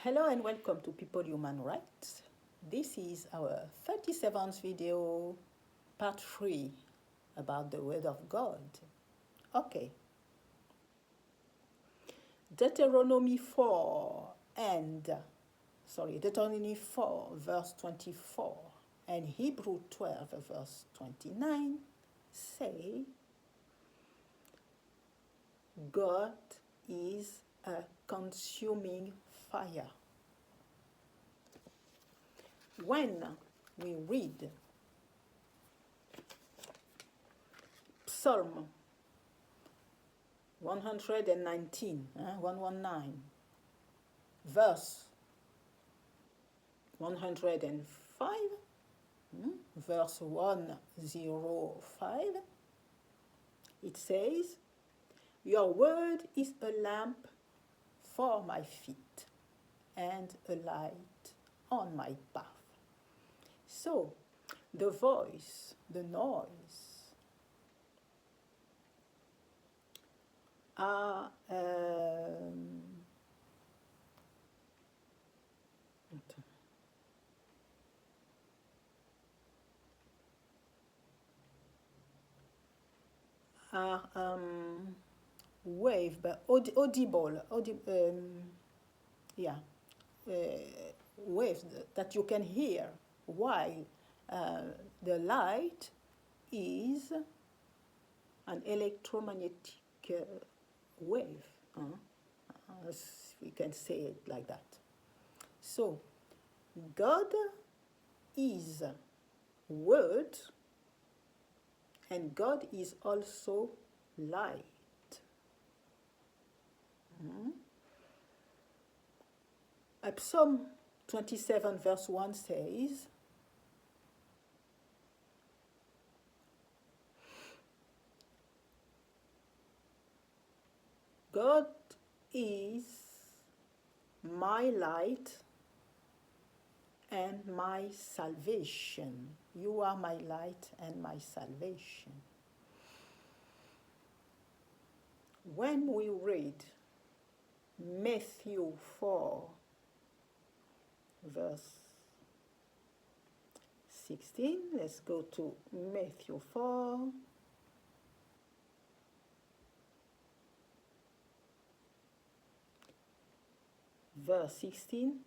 Hello and welcome to People Human Rights. This is our 37th video, part 3, about the Word of God. Okay. Deuteronomy 4, verse 24, and Hebrew 12, verse 29 say, God is a consuming fire. When we read Psalm 119, verse 105, verse 105, it says, Your word is a lamp for my feet and a light on my path. So, the voice, the noise, are wave, but audible, waves that you can hear, while the light is an electromagnetic wave, as we can say it like that. So, God is word, and God is also light. Psalm 27 verse 1 says, God is my light and my salvation. You are my light and my salvation. When we read Matthew 4, verse 16, let's go to Matthew 4. Verse 16,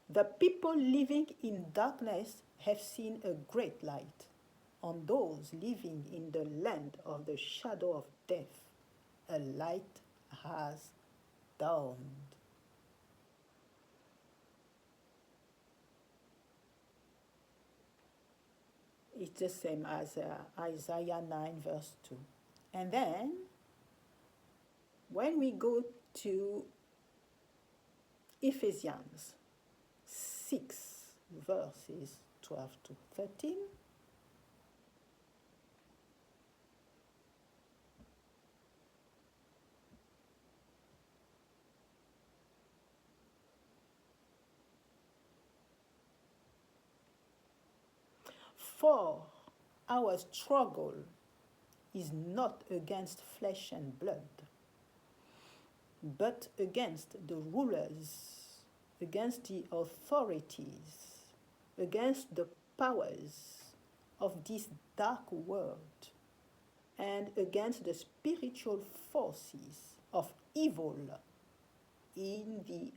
the people living in darkness have seen a great light. On those living in the land of the shadow of death, a light has dawned. It's the same as Isaiah 9 verse 2. And then, when we go to Ephesians 6 verses 12 to 13, for our struggle is not against flesh and blood, but against the rulers, against the authorities, against the powers of this dark world, and against the spiritual forces of evil in the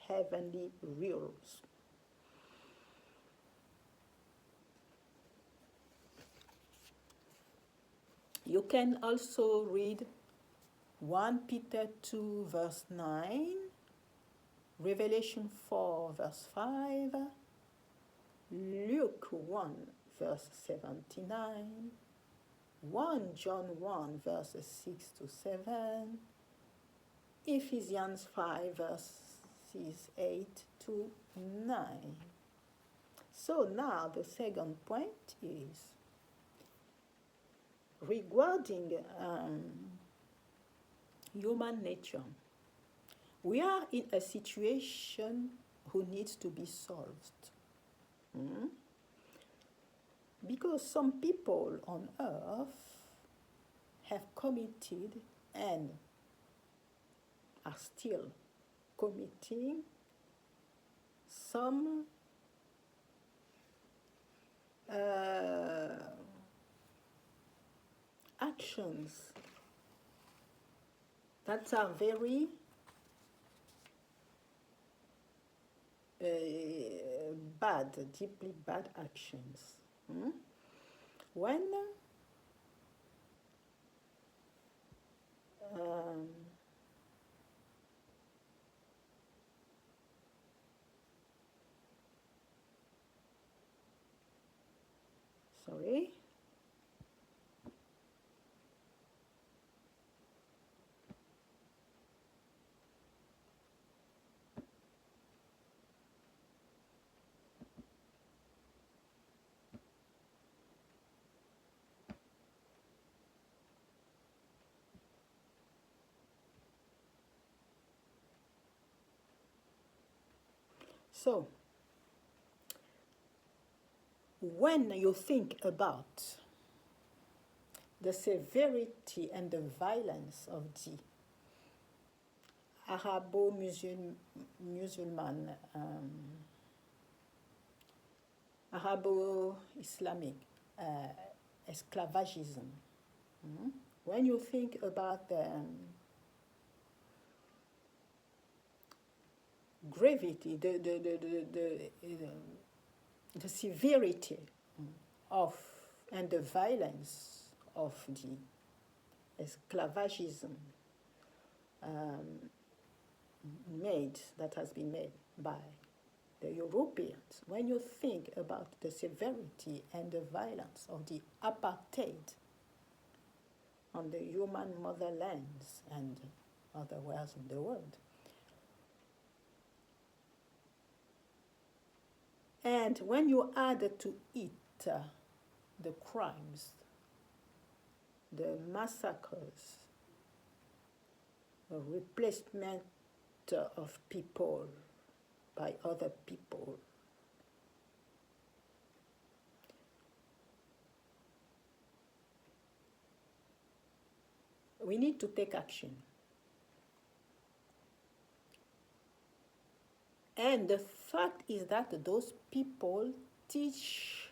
heavenly realms. You can also read 1 Peter 2 verse 9, Revelation 4 verse 5, Luke 1 verse 79, 1 John 1 verses 6 to 7, Ephesians 5 verses 8 to 9. So now the second point is regarding human nature. We are in a situation who needs to be solved. Because some people on earth have committed and are still committing some actions that are very bad, deeply bad actions. When sorry. So, when you think about the severity and the violence of the Arabo-Musulman, Arabo-Islamic esclavagism, when you think about the gravity, the severity of and the violence of the esclavagism that has been made by the Europeans, when you think about the severity and the violence of the apartheid on the human motherlands and otherwhere in the world, and when you add to it the crimes, the massacres, the replacement of people by other people, we need to take action. And the fact is that those people teach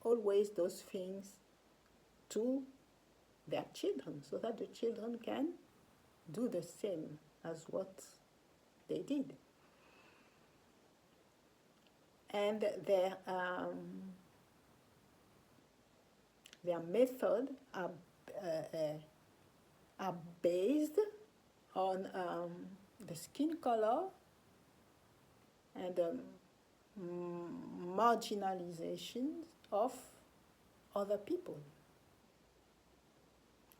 always those things to their children so that the children can do the same as what they did. And their method are based on the skin color and marginalization of other people.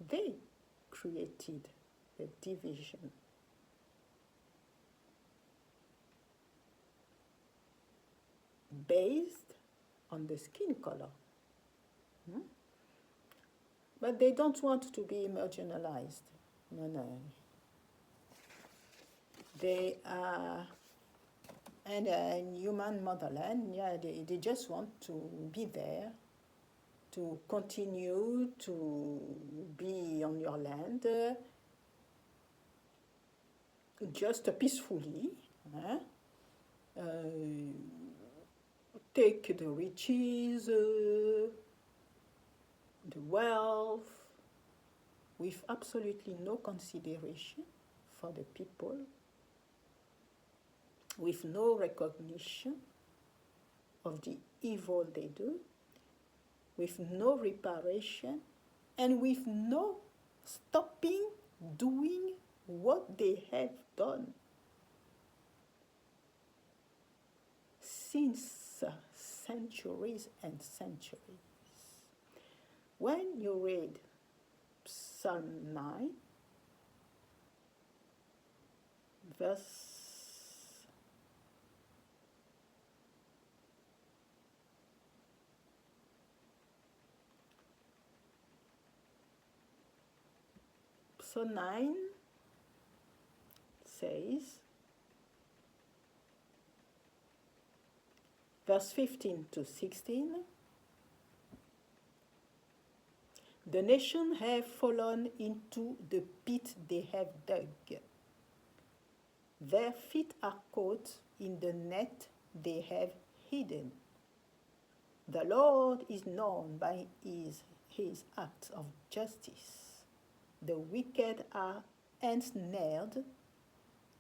They created the division. Based on the skin color. But they don't want to be marginalized. No. They are, and in human motherland, they just want to be there, to continue to be on your land, just peacefully, take the riches, the wealth, with absolutely no consideration for the people, with no recognition of the evil they do, with no reparation, and with no stopping doing what they have done since centuries and centuries. When you read Psalm 9, verse 9 says, verse 15 to 16, the nations have fallen into the pit they have dug. Their feet are caught in the net they have hidden. The Lord is known by his acts of justice. The wicked are ensnared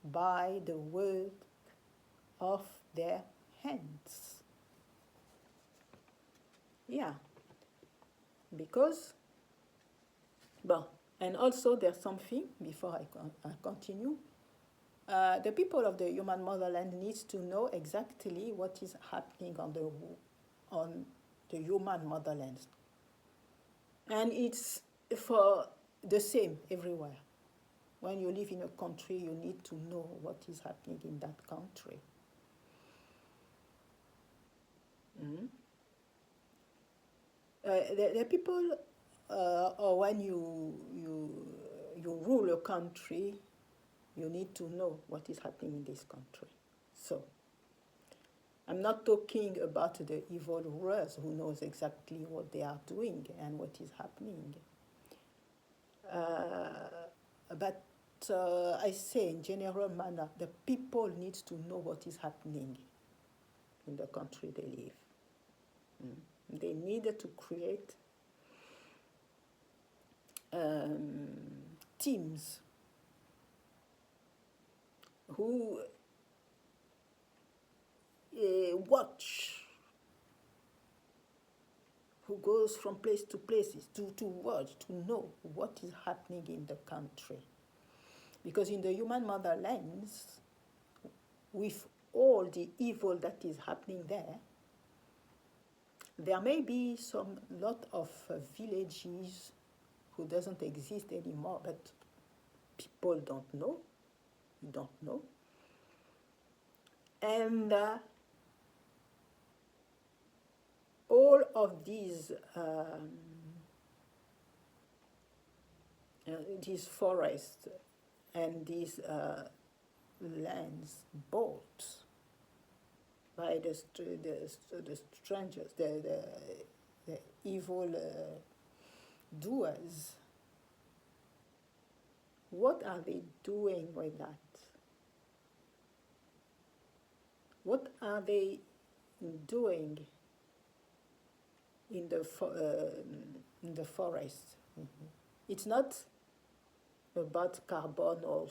by the work of their hands. Yeah, because, well, and also there's something, before I continue, the people of the human motherland needs to know exactly what is happening on the human motherland. And it's for the same everywhere. When you live in a country, you need to know what is happening in that country. Mm-hmm. The people, or when you rule a country, you need to know what is happening in this country. So, I'm not talking about the evil rulers who knows exactly what they are doing and what is happening. But I say in general manner, the people need to know what is happening in the country they live. They needed to create teams who watch, who goes from place to places to watch, to know what is happening in the country. Because in the human motherlands, with all the evil that is happening there may be some lot of villages who doesn't exist anymore, but people don't know. And all of these forests and these lands bought by the strangers, the evil doers. What are they doing with that? What are they doing in the forest? Mm-hmm. It's not about carbon or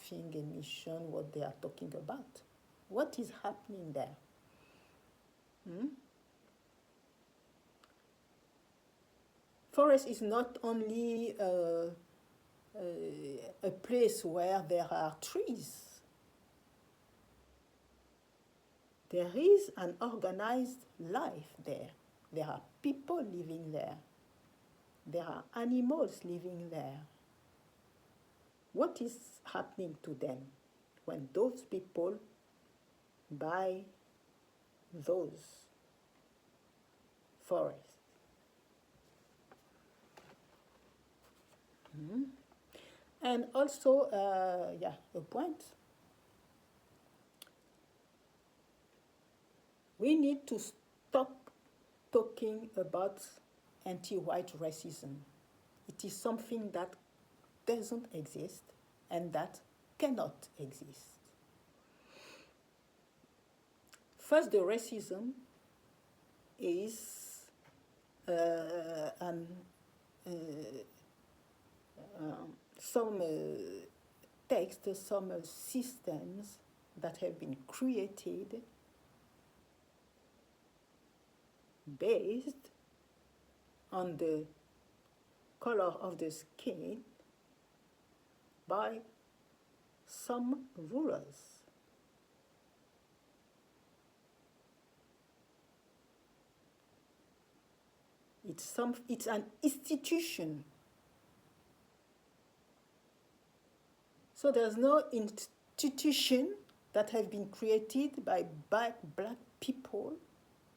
thing emission, what they are talking about. What is happening there? Forest is not only a place where there are trees. There is an organized life there. There are people living there. There are animals living there. What is happening to them when those people buy those forests? Mm-hmm. And also, a point. We need to stop talking about anti-white racism. It is something that doesn't exist and that cannot exist. First, the racism is some texts, some systems that have been created based on the color of the skin by some rulers. It's an institution. So there's no institution that have been created by black people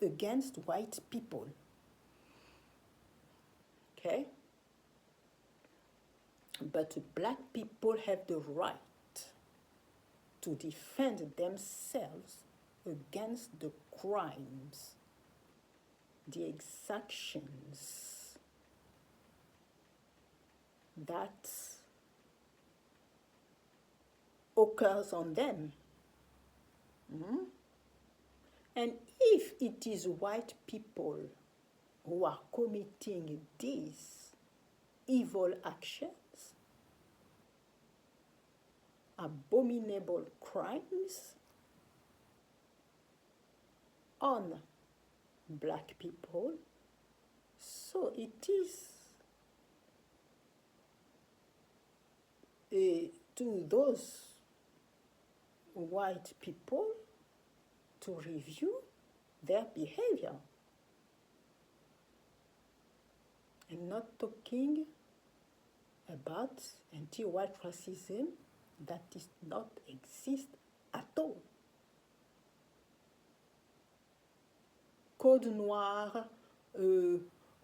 against white people. Okay? But black people have the right to defend themselves against the crimes, the exactions that occurs on them. And if it is white people who are committing these evil actions, abominable crimes on black people, so it is to those white people to review their behavior and not talking about anti-white racism that does not exist at all. Code Noir,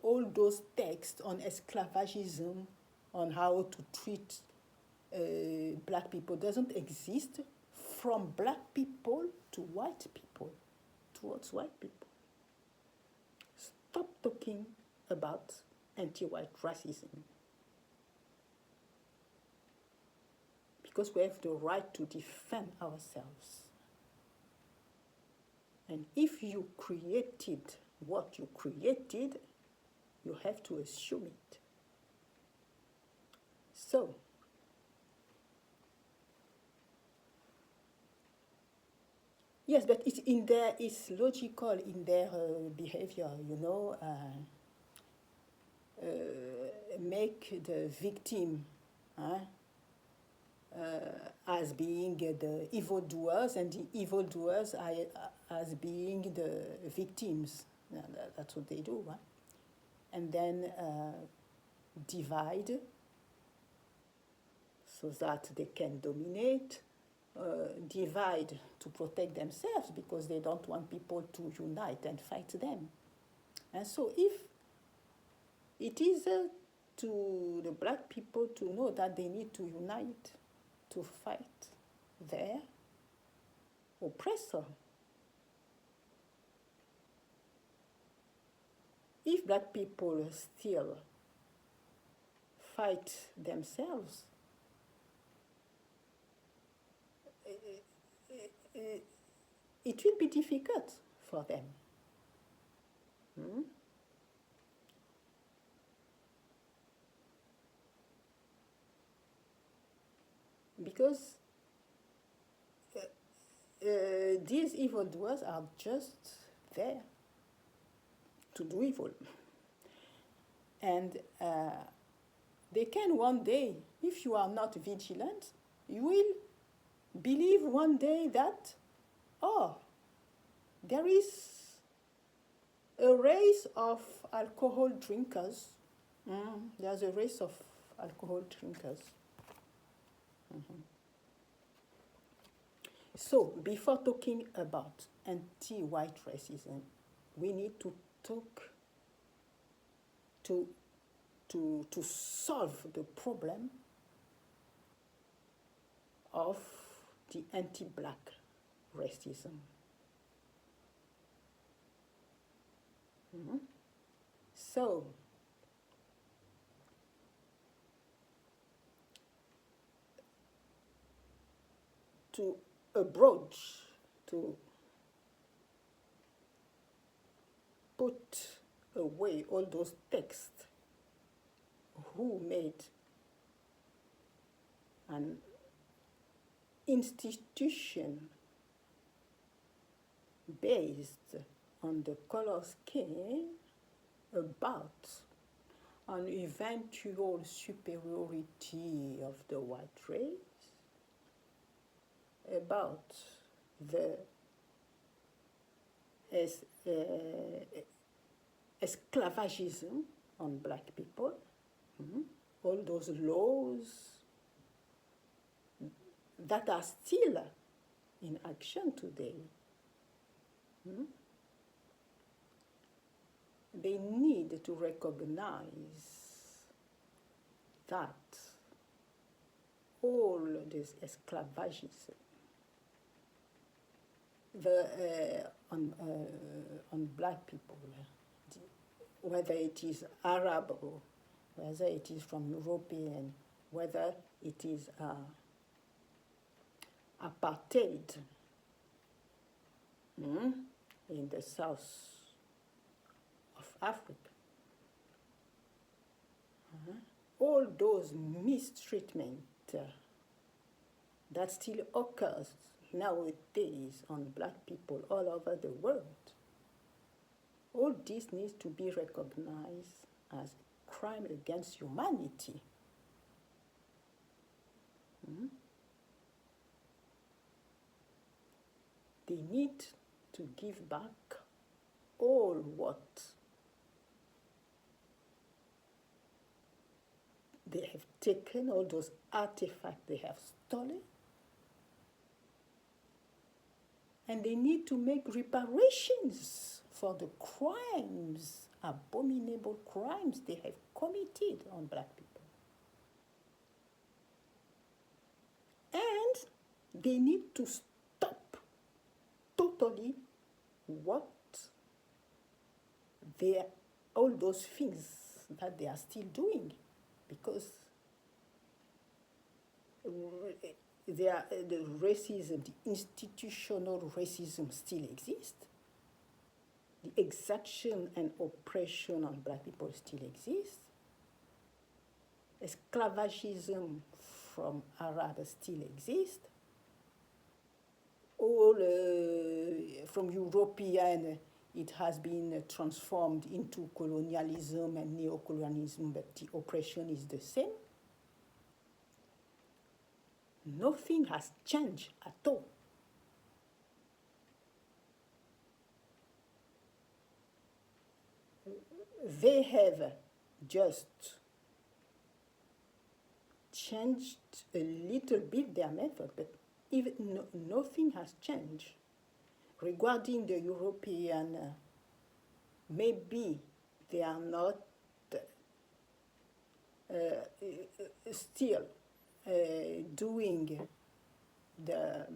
all those texts on esclavagism, on how to treat black people doesn't exist from black people to white people, towards white people. Stop talking about anti-white racism. Because we have the right to defend ourselves. And if you created what you created, you have to assume it. So, yes, but it's logical in their behavior, you know, make the victim as being the evildoers and the evildoers as being the victims. That's what they do, right? And then divide so that they can dominate, divide to protect themselves because they don't want people to unite and fight them. And so if it is to the black people to know that they need to unite to fight their oppressor. If black people still fight themselves, it will be difficult for them. Because these evildoers are just there to do evil. And they can one day, if you are not vigilant, you will believe one day that, there is a race of alcohol drinkers. There's a race of alcohol drinkers. So, before talking about anti-white racism, we need to talk to solve the problem of the anti-black racism. So, to approach, to put away all those texts who made an institution based on the color scheme about an eventual superiority of the white race, about the esclavagism on black people, all those laws that are still in action today. They need to recognize that all this esclavagism on black people, whether it is Arab or whether it is from European, whether it is apartheid in the south of Africa. All those mistreatment that still occurs nowadays on black people all over the world. All this needs to be recognized as crime against humanity. They need to give back all what they have taken, all those artifacts they have stolen. And they need to make reparations for the crimes, abominable crimes they have committed on black people. And they need to stop totally all those things that they are still doing, because the racism, the institutional racism still exists. The exaction and oppression on black people still exists. Esclavagism from Arabs still exists. All from European, it has been transformed into colonialism and neocolonialism, but the oppression is the same. Nothing has changed at all. They have just changed a little bit their method, but nothing has changed. Regarding the European, maybe they are not still doing the,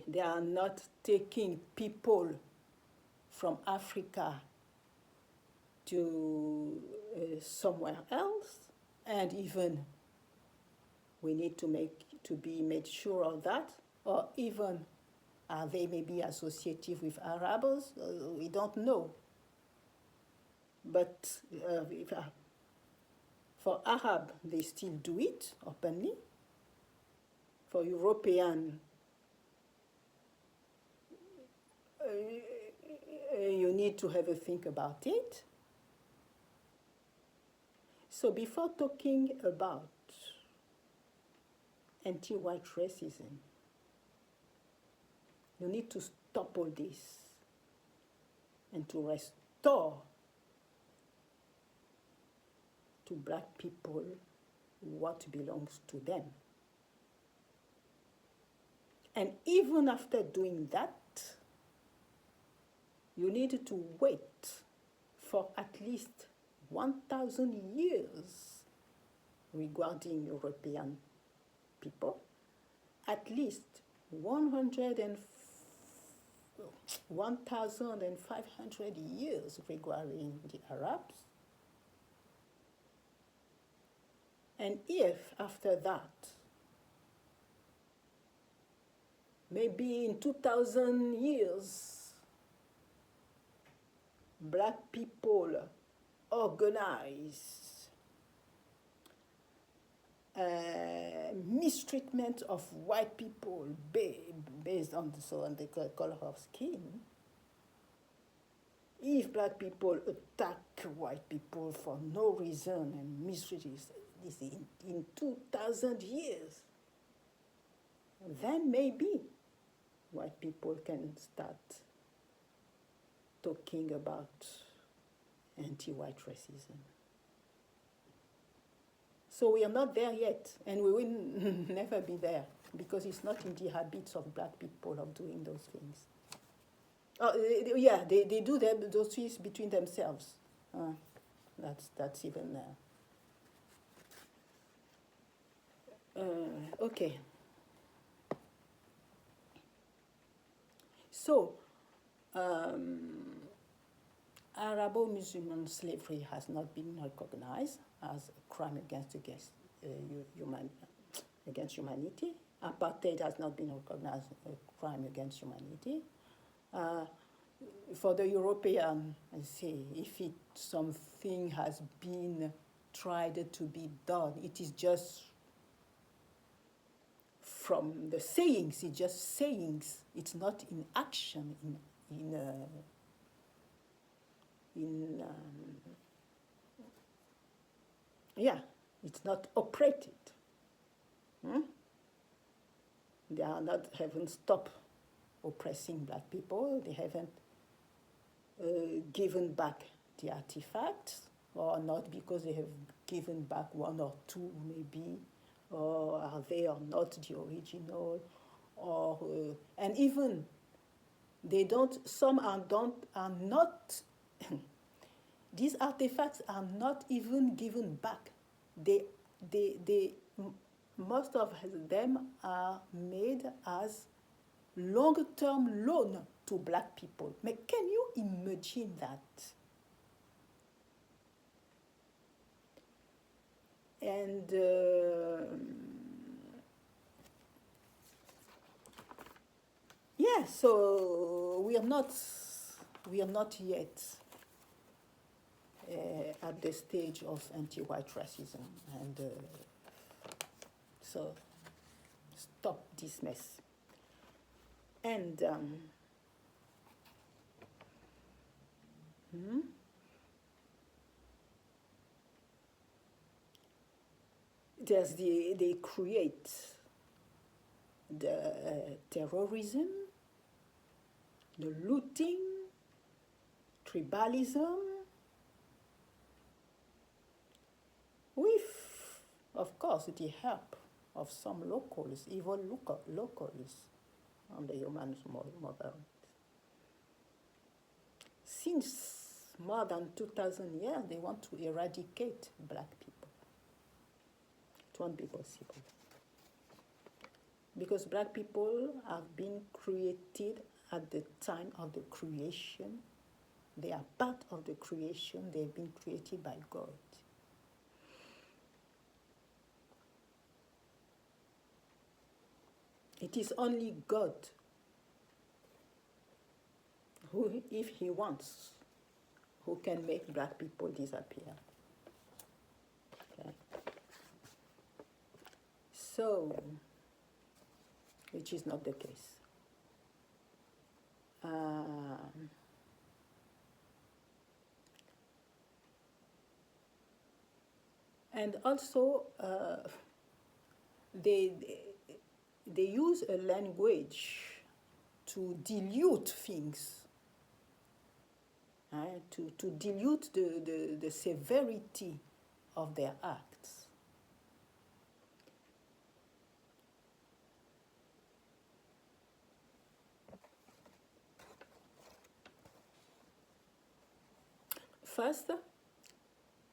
they are not taking people from Africa to somewhere else, and even we need to be made sure of that, or even are they maybe associative with Arabs? We don't know. But for Arab, they still do it openly. For European, you need to have a think about it. So before talking about anti-white racism, you need to stop all this and to restore to black people what belongs to them. And even after doing that, you need to wait for at least 1,000 years regarding European people, at least 1,500 years regarding the Arabs. And if after that, maybe in 2,000 years, black people organize mistreatment of white people based on the color of skin. If black people attack white people for no reason and mistreat this in 2,000 years, then maybe white people can start talking about anti-white racism. So we are not there yet, and we will never be there, because it's not in the habits of black people of doing those things. They do those things between themselves. That's even... okay. So, Arabo-Muslim slavery has not been recognized as a crime against humanity. against humanity. Apartheid has not been recognized a crime against humanity. For the European, I say, if something has been tried to be done, it is just from the sayings. It's just sayings. It's not in action. It's not operated. They haven't stopped oppressing black people. They haven't given back the artifacts, or not because they have given back one or two maybe, or are they or not the original, or and even they don't. Some are not. These artifacts are not even given back. Most of them are made as long-term loan to black people. But can you imagine that? And so we are not yet at the stage of anti-white racism, and so stop this mess. And they create the terrorism, the looting, tribalism, with, of course, the help of some locals, even locals on the human motherland. Since more than 2,000 years, they want to eradicate black people. It won't be possible. Because black people have been created at the time of the creation. They are part of the creation. They've been created by God. It is only God who, if he wants, who can make black people disappear. Okay. So, which is not the case. And also, they use a language to dilute things, to dilute the severity of their acts. First,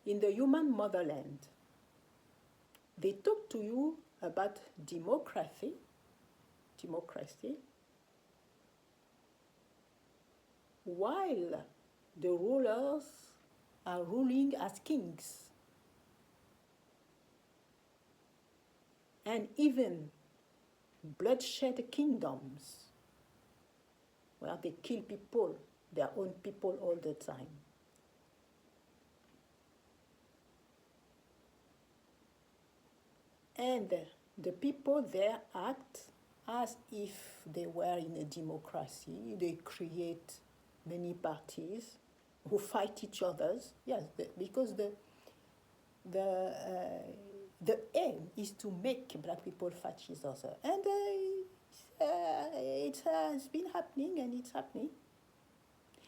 in the human motherland, they talk to you about democracy, while the rulers are ruling as kings. And even bloodshed kingdoms, where they kill people, their own people all the time. And the people there act as if they were in a democracy. They create many parties who fight each other. Yes, because the aim is to make black people fight each other. And it has been happening, and it's happening.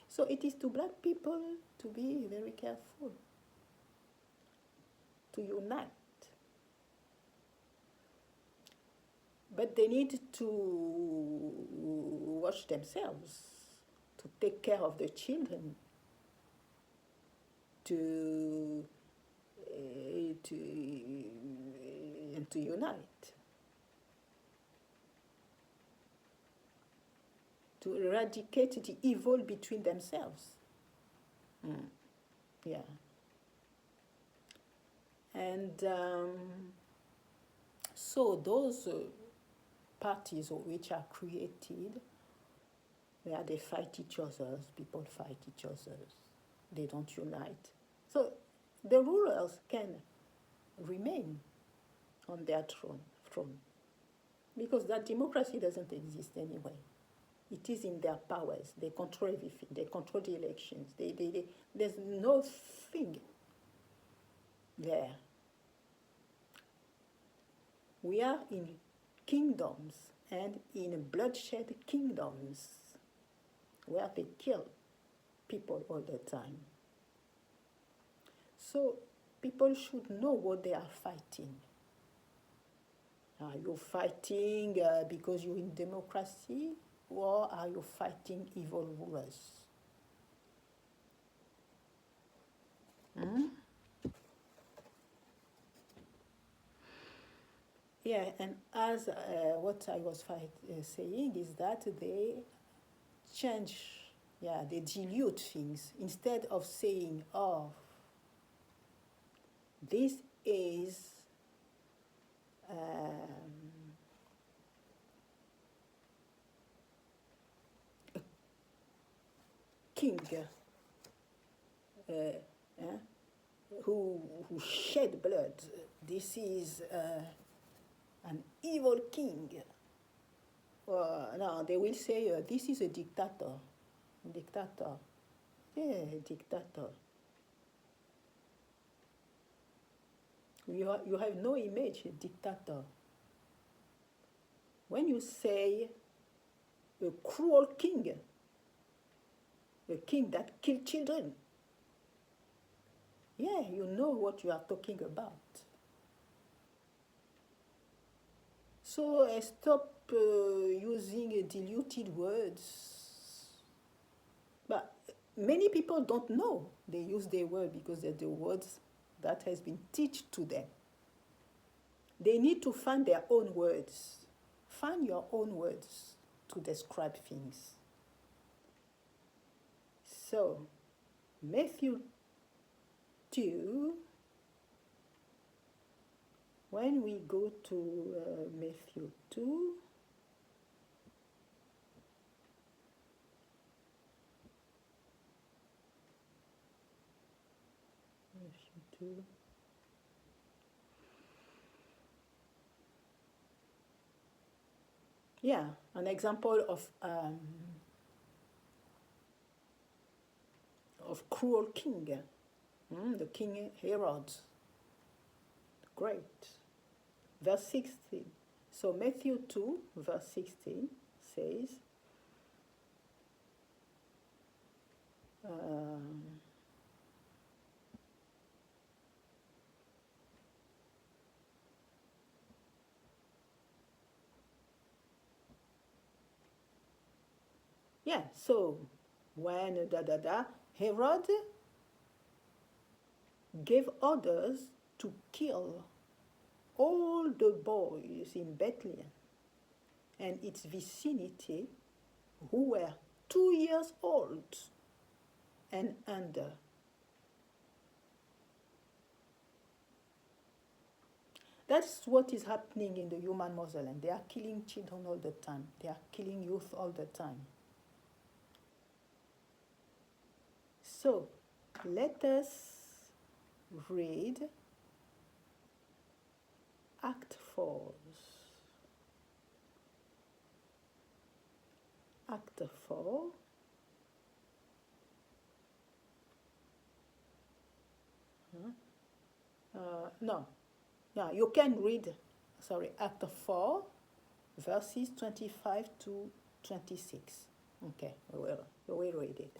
So it is to black people to be very careful, to unite. But they need to watch themselves, to take care of the children, and to unite, to eradicate the evil between themselves. Yeah. And So those parties which are created, where they fight each other, people fight each other, they don't unite. So the rulers can remain on their throne because that democracy doesn't exist anyway. It is in their powers. They control everything. They control the elections. There's nothing there. We are in kingdoms and in bloodshed kingdoms where they kill people all the time. So people should know what they are fighting. Are you fighting because you're in democracy, or are you fighting evil rulers? Yeah, and as what I was saying is that they change, they dilute things. Instead of saying, oh, this is a king who shed blood. This is an evil king. No, they will say, this is a dictator. Dictator. Yeah, dictator. You have no image, dictator. When you say a cruel king, a king that killed children, yeah, you know what you are talking about. So stop using diluted words. But many people don't know. They use their word because they're the words that has been taught to them. They need to find their own words. Find your own words to describe things. So, Matthew 2, when we go to Matthew 2, Matthew 2, yeah, an example of cruel king, the king Herod, great. Verse 16. So Matthew 2, verse 16 says, so when Herod gave orders to kill all the boys in Bethlehem and its vicinity who were 2 years old and under. That's what is happening in the human mausoleum. They are killing children all the time. They are killing youth all the time. So, let us read Act 4. Act 4. No, you can read, Act 4, verses 25 to 26. Okay, we will read it.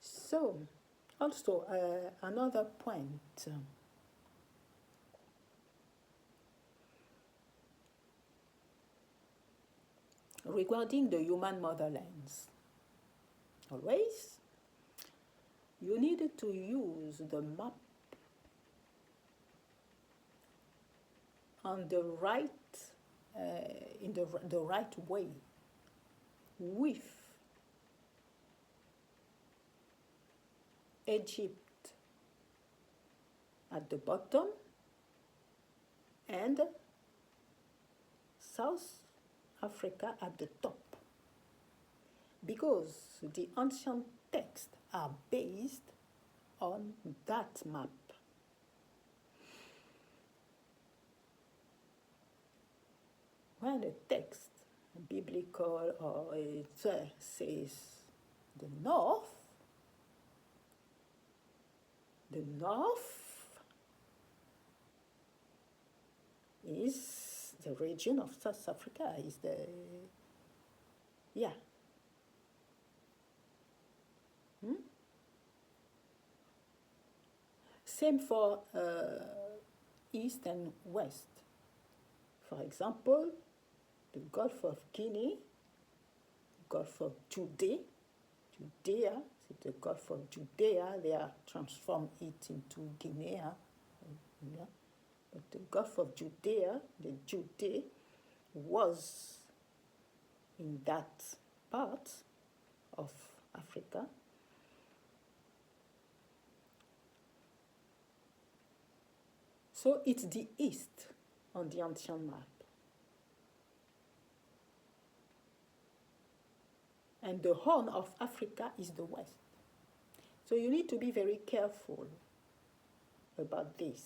So, also, another point. Regarding the human motherlands, always, you need to use the map on the right, in the right way, with Egypt at the bottom and South Africa at the top, because the ancient texts are based on that map. When a text, biblical or it says the north is the region of South Africa, is the, yeah. Same for east and west. For example, the Gulf of Guinea, Gulf of Judea, c'est the Gulf of Judea, they are transformed it into Guinea. Yeah. But the Gulf of Judea, the Judea, was in that part of Africa. So it's the east on the ancient map. And the Horn of Africa is the west. So you need to be very careful about this,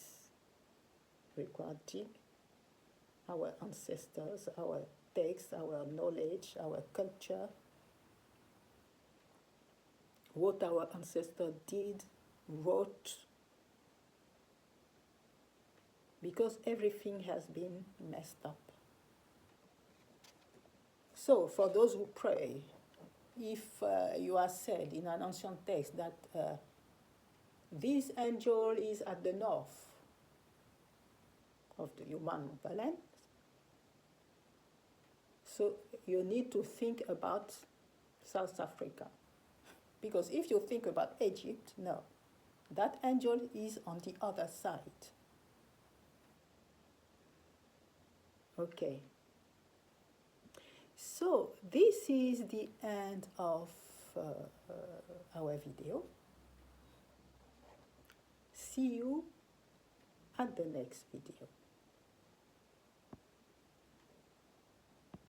regarding our ancestors, our texts, our knowledge, our culture, what our ancestors did, wrote, because everything has been messed up. So for those who pray, if you are said in an ancient text that this angel is at the north of the human balance, so you need to think about South Africa. Because if you think about Egypt, no, that angel is on the other side. Okay. So this is the end of our video. See you at the next video.